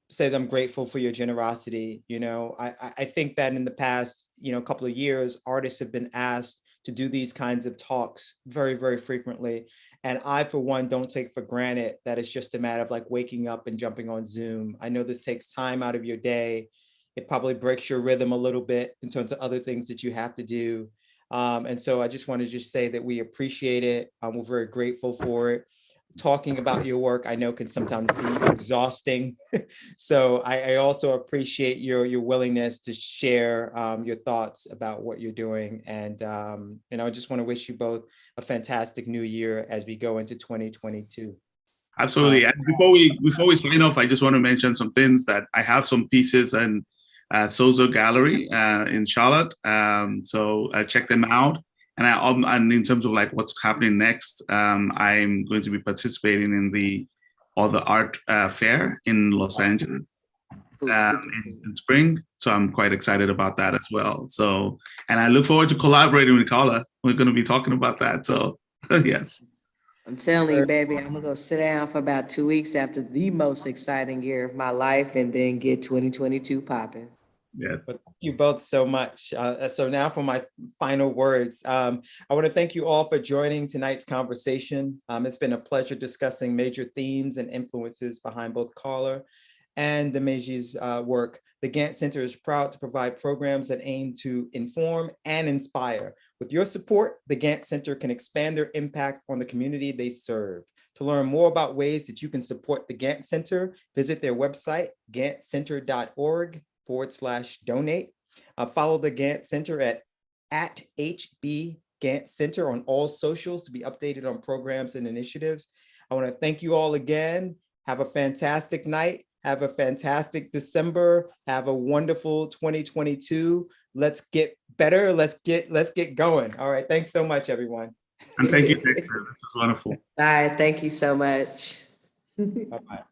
say that I'm grateful for your generosity. I think that in the past, couple of years, artists have been asked to do these kinds of talks very, very frequently. And I, for one, don't take for granted that it's just a matter of like waking up and jumping on Zoom. I know this takes time out of your day. It probably breaks your rhythm a little bit in terms of other things that you have to do. And so I just want to say that we appreciate it. We're very grateful for it. Talking about your work, I know, can sometimes be exhausting. So I also appreciate your willingness to share your thoughts about what you're doing. And I just want to wish you both a fantastic new year as we go into 2022. Absolutely. And before we sign off, I just want to mention some things that I have some pieces and Sozo Gallery in Charlotte. So check them out. And in terms of like what's happening next, I'm going to be participating in the art fair in Los Angeles in spring. So I'm quite excited about that as well. So, and I look forward to collaborating with Carla. We're going to be talking about that. So yes. I'm telling you, baby, I'm gonna go sit down for about 2 weeks after the most exciting year of my life, and then get 2022 popping. Yes. But thank you both so much. So now for my final words, I want to thank you all for joining tonight's conversation. It's been a pleasure discussing major themes and influences behind both Carla and Dimeji's work. The Gantt Center is proud to provide programs that aim to inform and inspire. With your support, the Gantt Center can expand their impact on the community they serve. To learn more about ways that you can support the Gantt Center, visit their website, ganttcenter.org/donate. Follow the Gantt Center at HB Gantt Center on all socials to be updated on programs and initiatives. I want to thank you all again. Have a fantastic night. Have a fantastic December. Have a wonderful 2022. Let's get better. Let's get going. All right. Thanks so much, everyone. And thank you, Dexter. This is wonderful. Bye. Thank you so much. Bye-bye.